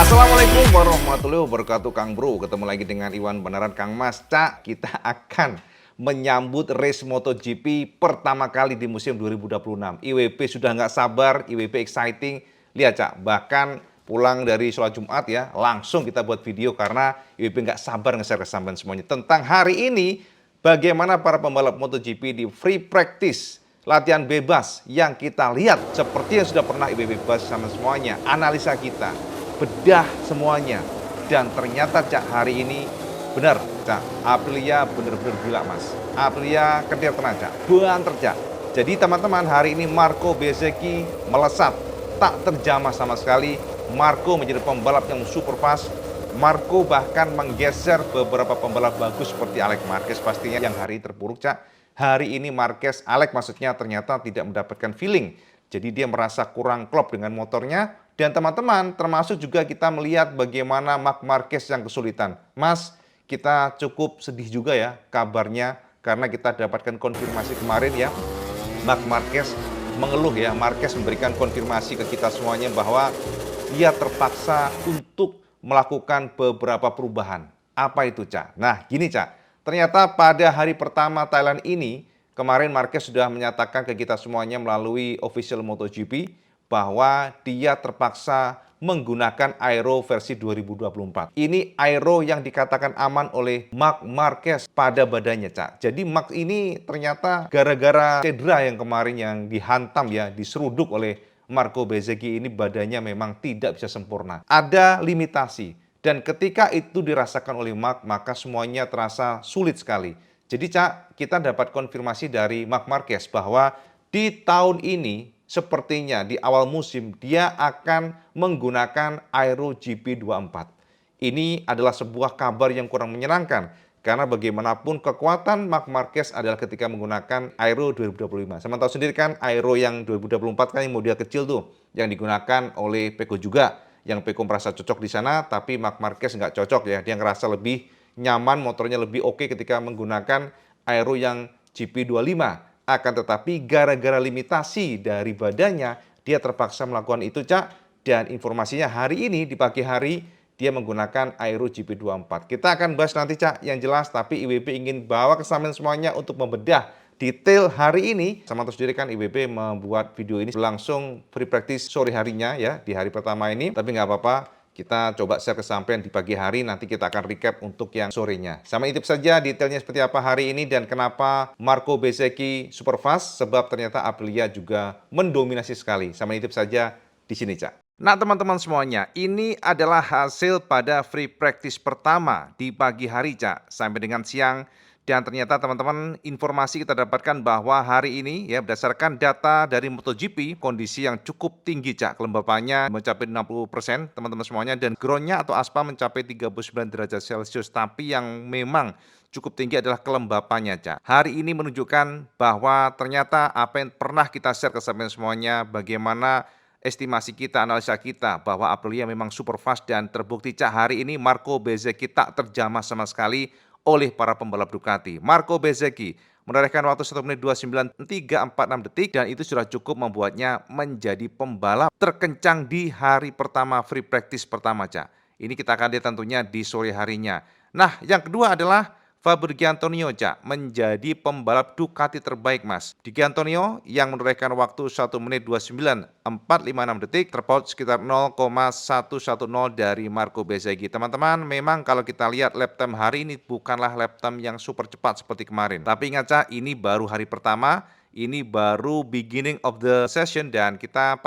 Assalamualaikum warahmatullahi wabarakatuh Kang Bro. Ketemu lagi dengan Iwan beneran Kang Mas. Cak, kita akan menyambut race MotoGP pertama kali di musim 2026. IWB sudah nggak sabar, IWB exciting. Lihat Cak, bahkan pulang dari sholat Jumat ya, langsung kita buat video karena IWB nggak sabar nge-share ke sampean semuanya. Tentang hari ini, bagaimana para pembalap MotoGP di free practice, latihan bebas yang kita lihat seperti yang sudah pernah IWB bahas sama semuanya, analisa kita, bedah semuanya. Dan ternyata Cak hari ini benar Cak, Aprilia benar-benar gila Mas. Aprilia ketir tenang Cak, banter Cak. Jadi teman-teman hari ini Marco Bezzecchi melesat, tak terjamah sama sekali. Marco menjadi pembalap yang super fast. Marco bahkan menggeser beberapa pembalap bagus seperti Alex Marquez pastinya yang hari terpuruk Cak. Hari ini Alex maksudnya ternyata tidak mendapatkan feeling. Jadi dia merasa kurang klop dengan motornya. Dan teman-teman, termasuk juga kita melihat bagaimana Marc Marquez yang kesulitan. Mas, kita cukup sedih juga ya kabarnya karena kita dapatkan konfirmasi kemarin ya. Marc Marquez mengeluh ya, Marquez memberikan konfirmasi ke kita semuanya bahwa dia terpaksa untuk melakukan beberapa perubahan. Apa itu, Cak? Nah, gini, Cak. Ternyata pada hari pertama Thailand ini, kemarin Marquez sudah menyatakan ke kita semuanya melalui official MotoGP bahwa dia terpaksa menggunakan aero versi 2024. Ini aero yang dikatakan aman oleh Marc Marquez pada badannya, Cak. Jadi Marc ini ternyata gara-gara cedera yang kemarin yang dihantam ya, diseruduk oleh Marco Bezzecchi ini badannya memang tidak bisa sempurna. Ada limitasi. Dan ketika itu dirasakan oleh Marc, maka semuanya terasa sulit sekali. Jadi Cak, kita dapat konfirmasi dari Marc Marquez bahwa di tahun ini sepertinya di awal musim dia akan menggunakan Aero GP24. Ini adalah sebuah kabar yang kurang menyenangkan karena bagaimanapun kekuatan Marc Marquez adalah ketika menggunakan Aero 2025. Sama tahu sendiri kan Aero yang 2024 kan yang model kecil tuh yang digunakan oleh Pecco juga. Yang Pecco merasa cocok di sana tapi Marc Marquez nggak cocok ya. Dia ngerasa lebih nyaman, motornya lebih oke ketika menggunakan Aero yang GP25. Akan tetapi gara-gara limitasi dari badannya, dia terpaksa melakukan itu Cak. Dan informasinya hari ini di pagi hari dia menggunakan Aero GP24. Kita akan bahas nanti Cak yang jelas, tapi IWB ingin bawa ke sampean semuanya untuk membedah detail hari ini. Sama terus sendiri kan IWB membuat video ini langsung free practice sore harinya ya di hari pertama ini. Tapi nggak apa-apa. Kita coba share ke sampean di pagi hari, nanti kita akan recap untuk yang sorenya. Sama itu saja detailnya seperti apa hari ini dan kenapa Marco Bezzecchi super fast, sebab ternyata Aprilia juga mendominasi sekali. Sama itu saja di sini, Cak. Nah, teman-teman semuanya, ini adalah hasil pada free practice pertama di pagi hari, Cak, sampai dengan siang. Dan ternyata teman-teman informasi kita dapatkan bahwa hari ini ya berdasarkan data dari MotoGP kondisi yang cukup tinggi Cak, kelembapannya mencapai 60% teman-teman semuanya dan groundnya atau aspal mencapai 39 derajat Celcius, tapi yang memang cukup tinggi adalah kelembapannya Cak. Hari ini menunjukkan bahwa ternyata apa yang pernah kita share ke sampean semuanya bagaimana estimasi kita, analisa kita bahwa Aprilia memang super fast dan terbukti Cak hari ini Marco Bezzecchi tak terjamah sama sekali oleh para pembalap Ducati. Marco Bezzecchi menorehkan waktu 1 menit 29.346 detik dan itu sudah cukup membuatnya menjadi pembalap terkencang di hari pertama free practice pertama Cak. Ini kita akan lihat tentunya di sore harinya. Nah yang kedua adalah Fabio Di Giannantonio Cak menjadi pembalap Ducati terbaik Mas. Di Giannantonio yang menorehkan waktu 1 menit 29.456 detik terpaut sekitar 0,110 dari Marco Bezzecchi. Teman-teman memang kalau kita lihat lap time hari ini bukanlah lap time yang super cepat seperti kemarin. Tapi ingat Cak ini baru hari pertama. Ini baru beginning of the session dan kita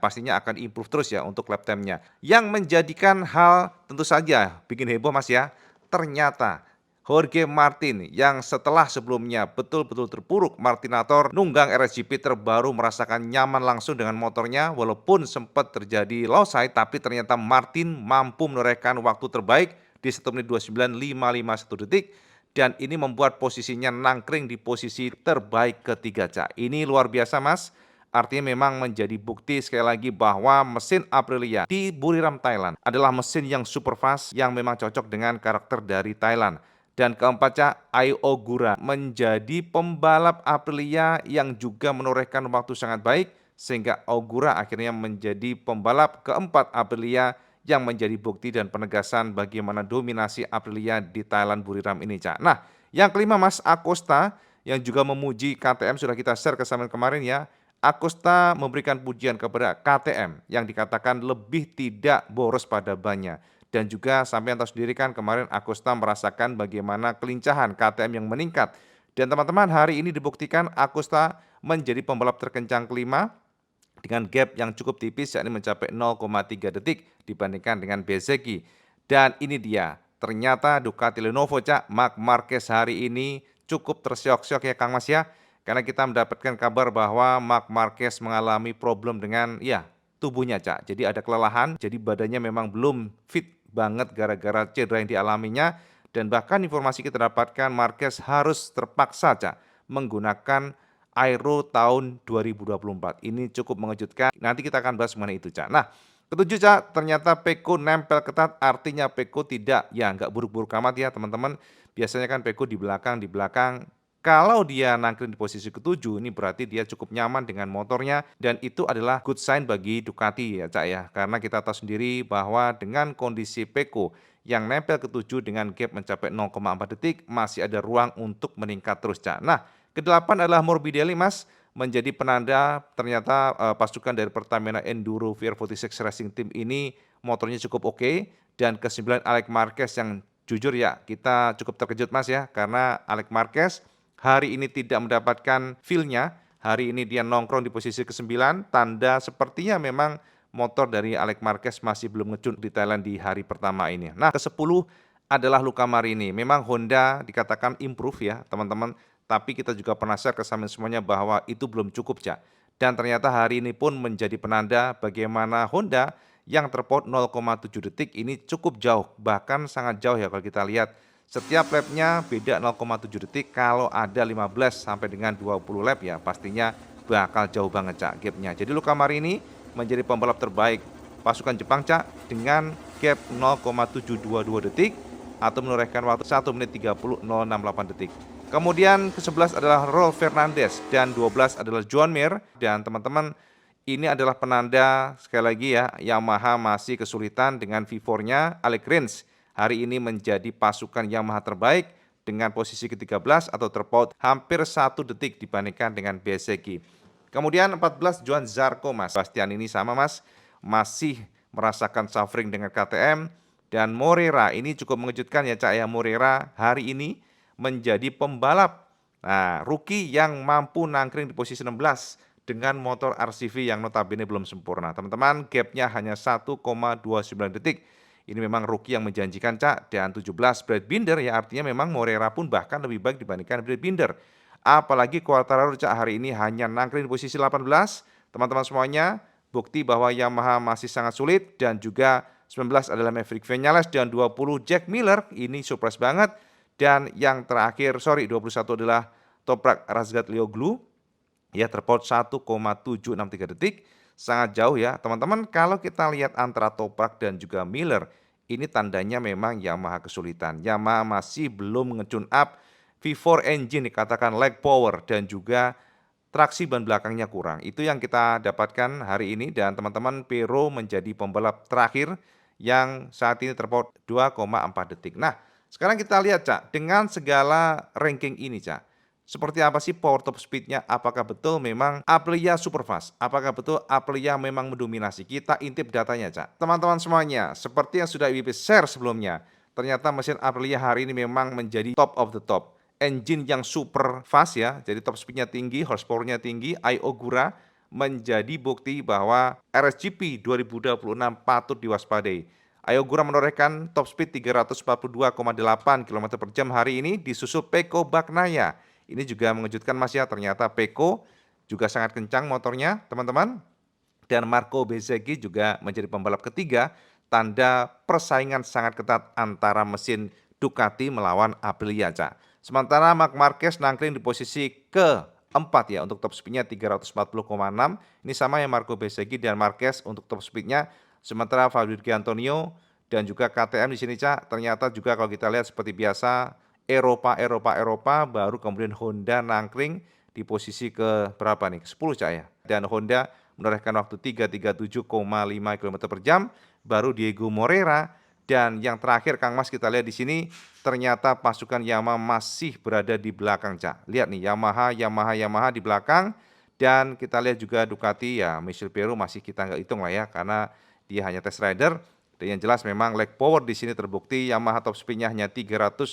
pastinya akan improve terus ya untuk lap time-nya. Yang menjadikan hal tentu saja bikin heboh Mas ya. Ternyata Jorge Martin yang setelah sebelumnya betul-betul terpuruk Martinator nunggang RSGP terbaru merasakan nyaman langsung dengan motornya walaupun sempat terjadi low side tapi ternyata Martin mampu menorehkan waktu terbaik di 1 menit 29.551 detik dan ini membuat posisinya nangkring di posisi terbaik ketiga Cak. Ini luar biasa Mas. Artinya memang menjadi bukti sekali lagi bahwa mesin Aprilia di Buriram Thailand adalah mesin yang super fast yang memang cocok dengan karakter dari Thailand. Dan keempat Cak, Ai Ogura menjadi pembalap Aprilia yang juga menorehkan waktu sangat baik sehingga Ogura akhirnya menjadi pembalap keempat Aprilia yang menjadi bukti dan penegasan bagaimana dominasi Aprilia di Thailand Buriram ini, Cak. Nah, yang kelima Mas, Akosta yang juga memuji KTM sudah kita share ke kemarin ya. Akosta memberikan pujian kepada KTM yang dikatakan lebih tidak boros pada bannya. Dan juga sampai tahu sendiri kan kemarin Akosta merasakan bagaimana kelincahan KTM yang meningkat. Dan teman-teman hari ini dibuktikan Akosta menjadi pembalap terkencang kelima dengan gap yang cukup tipis yakni mencapai 0,3 detik dibandingkan dengan Bezzecchi. Dan ini dia, ternyata Ducati Lenovo Cak, Marc Marquez hari ini cukup tersyok-syok ya Kang Mas ya. Karena kita mendapatkan kabar bahwa Marc Marquez mengalami problem dengan tubuhnya Cak. Jadi ada kelelahan, jadi badannya memang belum fit banget gara-gara cedera yang dialaminya. Dan bahkan informasi kita dapatkan Marquez harus terpaksa Cak menggunakan Aero tahun 2024. Ini cukup mengejutkan. Nanti kita akan bahas mengenai itu, Cak. Nah, ketujuh, Cak, ternyata Peko nempel ketat, artinya Peko nggak buruk-buruk amat ya, teman-teman. Biasanya kan Peko di belakang. Kalau dia nangkring di posisi ketujuh, ini berarti dia cukup nyaman dengan motornya dan itu adalah good sign bagi Ducati ya, Cak ya. Karena kita tahu sendiri bahwa dengan kondisi Peko yang nempel ketujuh dengan gap mencapai 0,4 detik, masih ada ruang untuk meningkat terus, Cak. Nah, kedelapan adalah Morbidelli Mas, menjadi penanda ternyata pasukan dari Pertamina Enduro VR46 Racing Team ini motornya cukup oke. Dan kesembilan Alex Marquez yang jujur ya kita cukup terkejut Mas ya, karena Alex Marquez hari ini tidak mendapatkan feel-nya. Hari ini dia nongkrong di posisi ke-9, tanda sepertinya memang motor dari Alex Marquez masih belum ngecun di Thailand di hari pertama ini. Nah, ke-10 adalah Luca Marini. Memang Honda dikatakan improve ya, teman-teman. Tapi kita juga pernah share ke semuanya bahwa itu belum cukup, Cak. Dan ternyata hari ini pun menjadi penanda bagaimana Honda yang terpaut 0,7 detik ini cukup jauh, bahkan sangat jauh ya kalau kita lihat. Setiap lapnya beda 0,7 detik, kalau ada 15 sampai dengan 20 lap ya pastinya bakal jauh banget, Cak, gapnya. Jadi Luca Marini menjadi pembalap terbaik pasukan Jepang, Cak, dengan gap 0,722 detik atau menorehkan waktu 1 menit 30.068 detik. Kemudian ke-11 adalah Rolf Fernandez dan 12 adalah Joan Mir. Dan teman-teman ini adalah penanda sekali lagi ya Yamaha masih kesulitan dengan V4-nya. Alex Rins hari ini menjadi pasukan Yamaha terbaik dengan posisi ke-13 atau terpaut hampir 1 detik dibandingkan dengan Bezzecchi. Kemudian 14 Johan Zarco Mas. Bastian ini sama Mas, masih merasakan suffering dengan KTM. Dan Moreira ini cukup mengejutkan ya Cak ya, Moreira hari ini menjadi pembalap rookie yang mampu nangkring di posisi 16 dengan motor RCV yang notabene belum sempurna. Teman-teman, gapnya hanya 1,29 detik. Ini memang rookie yang menjanjikan, Cak. Dan 17 Brad Binder ya, artinya memang Moreira pun bahkan lebih baik dibandingkan Brad Binder. Apalagi Quartararo, Cak, hari ini hanya nangkring di posisi 18. Teman-teman semuanya, bukti bahwa Yamaha masih sangat sulit. Dan juga 19 adalah Maverick Vinales dan 20 Jack Miller. Ini surprise banget. Dan yang terakhir, 21 adalah Toprak Razgatlioglu, ya terpaut 1,763 detik, sangat jauh ya. Teman-teman, kalau kita lihat antara Toprak dan juga Miller, ini tandanya memang Yamaha kesulitan. Yamaha masih belum nge-tune up V4 engine, dikatakan lag power dan juga traksi ban belakangnya kurang. Itu yang kita dapatkan hari ini dan teman-teman, Pero menjadi pembalap terakhir yang saat ini terpaut 2,4 detik. Nah, sekarang kita lihat, Cak, dengan segala ranking ini, Cak, seperti apa sih power top speed-nya? Apakah betul memang Aprilia super fast? Apakah betul Aprilia memang mendominasi? Kita intip datanya, Cak. Teman-teman semuanya, seperti yang sudah IWP share sebelumnya, ternyata mesin Aprilia hari ini memang menjadi top of the top. Engine yang super fast ya, jadi top speed-nya tinggi, horsepower-nya tinggi, Ayogura menjadi bukti bahwa RSGP 2026 patut diwaspadai. Ayogura menorehkan top speed 342,8 km per jam hari ini disusul Pecco Bagnaia. Ini juga mengejutkan Mas ya, ternyata Pecco juga sangat kencang motornya teman-teman. Dan Marco Bezzecchi juga menjadi pembalap ketiga, tanda persaingan sangat ketat antara mesin Ducati melawan Aprilia, Cak. Sementara Marc Marquez nangkring di posisi keempat ya untuk top speednya 340,6. Ini sama ya Marco Bezzecchi dan Marquez untuk top speednya. Sementara Fabio Antonio dan juga KTM di sini, Cak, ternyata juga kalau kita lihat seperti biasa Eropa, baru kemudian Honda nangkring di posisi ke berapa nih? 10, Cak ya. Dan Honda menorehkan waktu 337,5 km per jam baru Diego Moreira, dan yang terakhir Kang Mas kita lihat di sini ternyata pasukan Yamaha masih berada di belakang, Cak. Lihat nih Yamaha di belakang, dan kita lihat juga Ducati ya Michel Peru masih kita nggak hitung lah ya karena dia hanya test rider. Dan yang jelas memang leg power di sini terbukti Yamaha top speed-nya hanya 334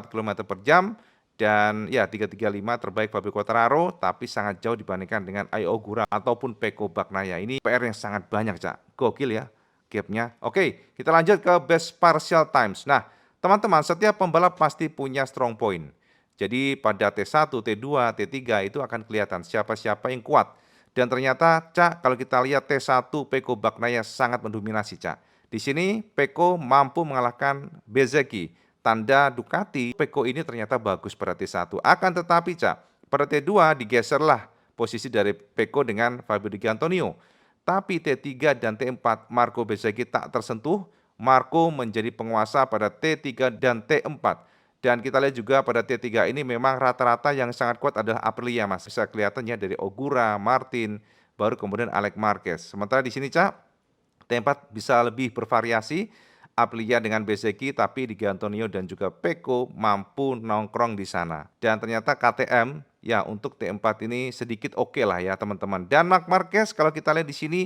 km per jam. Dan ya 335 terbaik Fabio Quartararo, tapi sangat jauh dibandingkan dengan Ai Ogura ataupun Pecco Bagnaia. Ini PR yang sangat banyak, Cak. Gokil ya gapnya. Oke, kita lanjut ke best partial times. Nah, teman-teman, setiap pembalap pasti punya strong point. Jadi pada T1, T2, T3 itu akan kelihatan siapa-siapa yang kuat. Dan ternyata, Cak, kalau kita lihat T1, Pecco Bagnaia sangat mendominasi, Cak. Di sini, Pecco mampu mengalahkan Bezzecchi. Tanda Ducati, Pecco ini ternyata bagus pada T1. Akan tetapi, Cak, pada T2 digeserlah posisi dari Pecco dengan Fabio Di Giannantonio. Tapi T3 dan T4 Marco Bezzecchi tak tersentuh. Marco menjadi penguasa pada T3 dan T4. Dan kita lihat juga pada T3 ini memang rata-rata yang sangat kuat adalah Aprilia, Mas. Bisa kelihatannya dari Ogura, Martin, baru kemudian Alex Marquez. Sementara di sini, Cak, T4 bisa lebih bervariasi. Aprilia dengan Bezzecchi, tapi Di Giannantonio dan juga Pecco mampu nongkrong di sana. Dan ternyata KTM ya untuk T4 ini sedikit oke lah ya teman-teman. Dan Marc Marquez kalau kita lihat di sini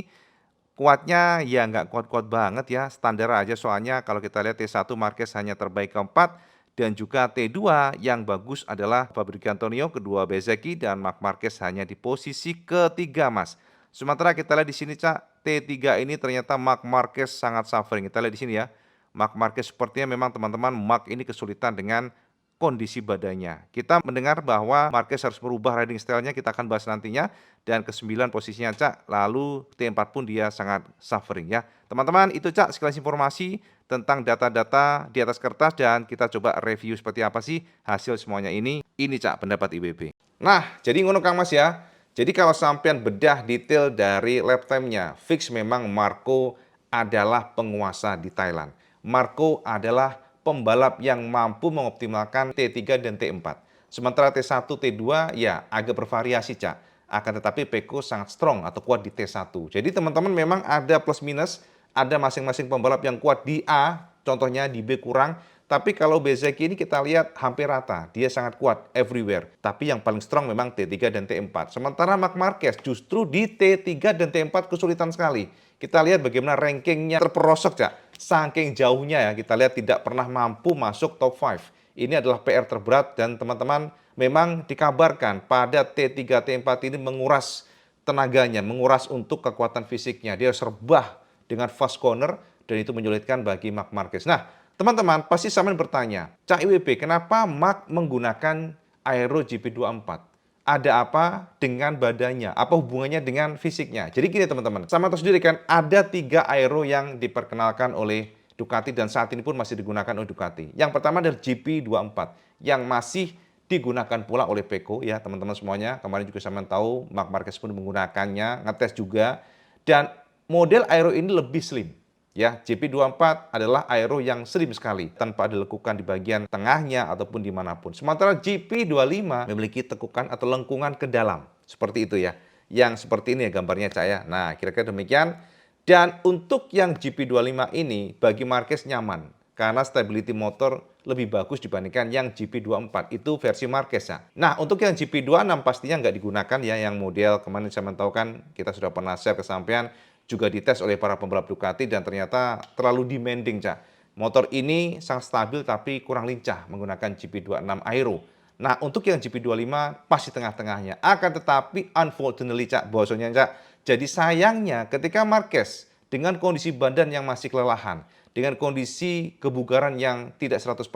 kuatnya ya nggak kuat-kuat banget ya, standar aja soalnya kalau kita lihat T1 Marquez hanya terbaik keempat, dan juga T2 yang bagus adalah Fabio Antonio, kedua Bezzecchi, dan Marc Marquez hanya di posisi ketiga, Mas. Sementara kita lihat di sini, Cak, T3 ini ternyata Marc Marquez sangat suffering. Kita lihat di sini ya. Marc Marquez sepertinya memang teman-teman Marc ini kesulitan dengan kondisi badannya. Kita mendengar bahwa Marquez harus merubah riding style-nya, kita akan bahas nantinya. Dan ke-9 posisinya, Cak, lalu T4 pun dia sangat suffering ya. Teman-teman, itu Cak sekilas informasi tentang data-data di atas kertas, dan kita coba review seperti apa sih hasil semuanya ini. Ini Cak pendapat IWB. Nah, jadi ngono Kang Mas ya. Jadi kalau sampean bedah detail dari lap time-nya, fix memang Marco adalah penguasa di Thailand. Marco adalah pembalap yang mampu mengoptimalkan T3 dan T4. Sementara T1, T2 ya agak bervariasi, Cak. Akan tetapi Pecco sangat strong atau kuat di T1. Jadi teman-teman memang ada plus minus, ada masing-masing pembalap yang kuat di A, contohnya di B kurang. Tapi kalau Bezzecchi ini kita lihat hampir rata, dia sangat kuat everywhere. Tapi yang paling strong memang T3 dan T4. Sementara Marc Marquez justru di T3 dan T4 kesulitan sekali. Kita lihat bagaimana rankingnya terperosok, Cak. Saking jauhnya ya, kita lihat tidak pernah mampu masuk top 5. Ini adalah PR terberat, dan teman-teman memang dikabarkan pada T3, T4 ini menguras tenaganya, menguras untuk kekuatan fisiknya. Dia serbah dengan fast corner, dan itu menyulitkan bagi Marc Marquez. Nah, teman-teman pasti sama bertanya, Cak IWB, kenapa Marc menggunakan Aero GP24? Ada apa dengan badannya? Apa hubungannya dengan fisiknya? Jadi gini teman-teman, sama tahu sendiri kan, ada 3 aero yang diperkenalkan oleh Ducati dan saat ini pun masih digunakan oleh Ducati. Yang pertama adalah GP24 yang masih digunakan pula oleh Pecco ya teman-teman semuanya. Kemarin juga sama tahu Marc Marquez pun menggunakannya, ngetes juga. Dan model aero ini lebih slim. Ya, GP24 adalah aero yang slim sekali, tanpa ada lekukan di bagian tengahnya ataupun dimanapun. Sementara GP25 memiliki tekukan atau lengkungan ke dalam, seperti itu ya. Yang seperti ini ya gambarnya, Cak ya. Nah, kira-kira demikian. Dan untuk yang GP25 ini, bagi Marquez nyaman, karena stability motor lebih bagus dibandingkan yang GP24. Itu versi Marquez ya. Nah, untuk yang GP26 pastinya nggak digunakan ya, yang model kemarin saya tahu kan, kita sudah pernah share ke sampean, juga dites oleh para pembalap Ducati dan ternyata terlalu demanding, Cak. Motor ini sangat stabil tapi kurang lincah menggunakan GP26 Aero. Nah, untuk yang GP25 pasti tengah-tengahnya. Akan tetapi unfortunately, Cak, bosnya, Cak. Jadi sayangnya ketika Marquez dengan kondisi badan yang masih kelelahan, dengan kondisi kebugaran yang tidak 100%,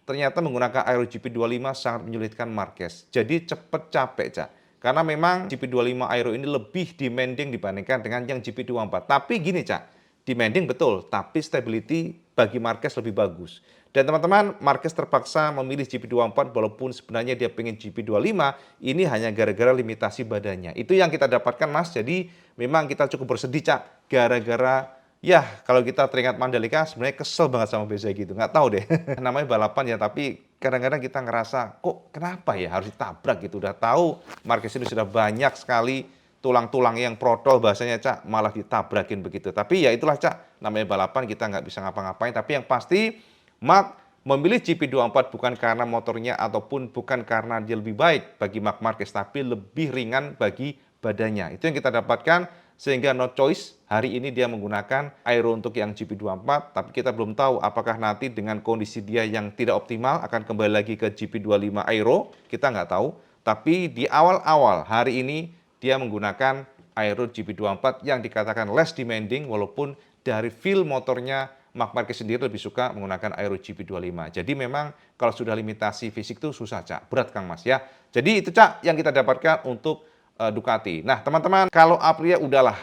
ternyata menggunakan Aero GP25 sangat menyulitkan Marquez. Jadi cepat capek, Cak. Karena memang GP25 Aero ini lebih demanding dibandingkan dengan yang GP24. Tapi gini, Cak, demanding betul, tapi stability bagi Marquez lebih bagus. Dan teman-teman, Marquez terpaksa memilih GP24 walaupun sebenarnya dia pengen GP25, ini hanya gara-gara limitasi badannya. Itu yang kita dapatkan, Mas. Jadi memang kita cukup bersedih, Cak, gara-gara ya kalau kita teringat Mandalika sebenarnya kesel banget sama Bezzecchi gitu. Nggak tahu deh, namanya balapan ya, tapi kadang-kadang kita ngerasa kok kenapa ya harus ditabrak gitu. Udah tahu Marquez ini sudah banyak sekali tulang-tulang yang protol bahasanya Cak, malah ditabrakin begitu. Tapi ya itulah Cak, namanya balapan kita nggak bisa ngapa-ngapain. Tapi yang pasti Mark memilih GP24 bukan karena motornya ataupun bukan karena dia lebih baik bagi Marc Marquez, tapi lebih ringan bagi badannya. Itu yang kita dapatkan sehingga no choice hari ini dia menggunakan aero untuk yang GP24, tapi kita belum tahu apakah nanti dengan kondisi dia yang tidak optimal akan kembali lagi ke GP25 aero, kita nggak tahu. Tapi di awal-awal hari ini dia menggunakan aero GP24 yang dikatakan less demanding walaupun dari feel motornya Marc Marquez sendiri lebih suka menggunakan Aero GP25. Jadi memang kalau sudah limitasi fisik itu susah, Cak. Berat, Kang Mas, ya. Jadi itu, Cak, yang kita dapatkan untuk Ducati. Nah, teman-teman, kalau Aprilia udahlah.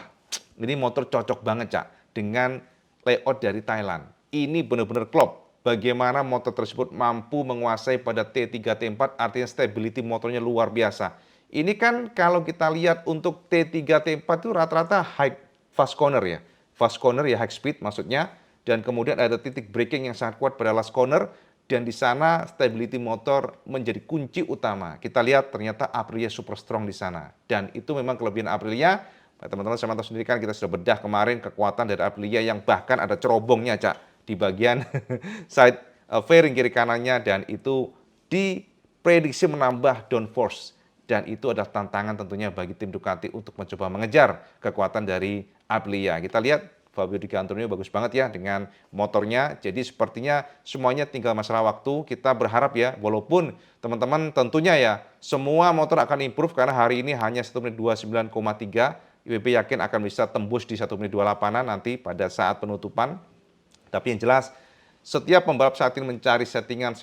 Ini motor cocok banget, Cak, dengan layout dari Thailand. Ini benar-benar klop. Bagaimana motor tersebut mampu menguasai pada T3, T4, artinya stability motornya luar biasa. Ini kan kalau kita lihat untuk T3, T4 itu rata-rata high fast corner ya. Fast corner ya high speed maksudnya. Dan kemudian ada titik braking yang sangat kuat pada last corner, dan di sana stability motor menjadi kunci utama. Kita lihat ternyata Aprilia super strong di sana, dan itu memang kelebihan Aprilia. Teman-teman sama tahu sendiri kan, kita sudah bedah kemarin kekuatan dari Aprilia yang bahkan ada cerobongnya, Cak, di bagian side fairing kiri kanannya, dan itu diprediksi menambah downforce. Dan itu adalah tantangan tentunya bagi tim Ducati untuk mencoba mengejar kekuatan dari Aprilia. Kita lihat Fabio Di Cantonio bagus banget ya dengan motornya. Jadi sepertinya semuanya tinggal masalah waktu. Kita berharap ya, walaupun teman-teman tentunya ya semua motor akan improve karena hari ini hanya 1 menit 29,3. IWB yakin akan bisa tembus di 1 menit 28-an nanti pada saat penutupan. Tapi yang jelas setiap pembalap saat ini mencari settingan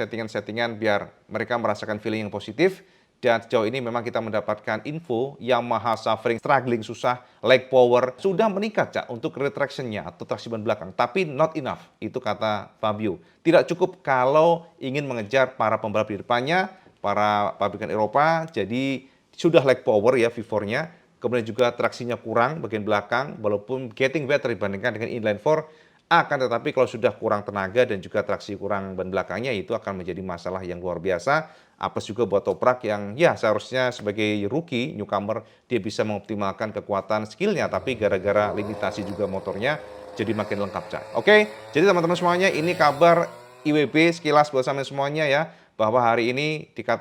biar mereka merasakan feeling yang positif. Dan sejauh ini memang kita mendapatkan info Yamaha suffering, struggling, susah, leg power, sudah meningkat, Cak, untuk retraction-nya atau traksi ban belakang. Tapi not enough, itu kata Fabio. Tidak cukup kalau ingin mengejar para pembalap di depannya, para pabrikan Eropa. Jadi sudah leg power ya V4-nya. Kemudian juga traksinya kurang bagian belakang, walaupun getting better dibandingkan dengan inline 4. Akan tetapi kalau sudah kurang tenaga dan juga traksi kurang ban belakangnya, itu akan menjadi masalah yang luar biasa. Apes juga buat Toprak yang ya seharusnya sebagai rookie, newcomer, dia bisa mengoptimalkan kekuatan skillnya, tapi gara-gara limitasi juga motornya, jadi makin lengkap, Cak. Oke, jadi teman-teman semuanya, ini kabar IWB sekilas buat sampai semuanya ya, bahwa hari ini kita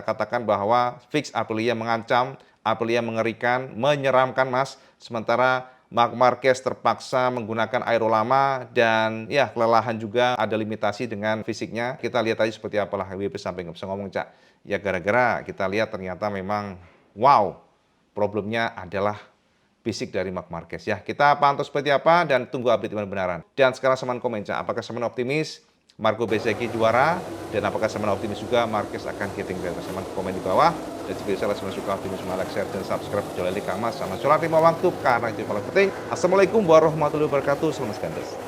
katakan bahwa fix Aprilia mengancam, Aprilia mengerikan, menyeramkan, Mas. Sementara Marc Marquez terpaksa menggunakan aero lama dan ya kelelahan juga, ada limitasi dengan fisiknya. Kita lihat aja seperti apalah, WP sampai nggak bisa ngomong, Cak. Ya gara-gara kita lihat ternyata memang wow, problemnya adalah fisik dari Marc Marquez ya. Kita pantau seperti apa dan tunggu update benar-benaran. Dan sekarang seman komen, Cak, apakah seman optimis Marco Bezzecchi juara, dan apakah seman optimis juga Marquez akan getting better? Seman komen di bawah. Dan jika bisa, seman suka optimis, like, share, dan subscribe channel ini Kang Mas sama sholat 5 waktu karena itu paling penting. Assalamualaikum warahmatullahi wabarakatuh. Selamat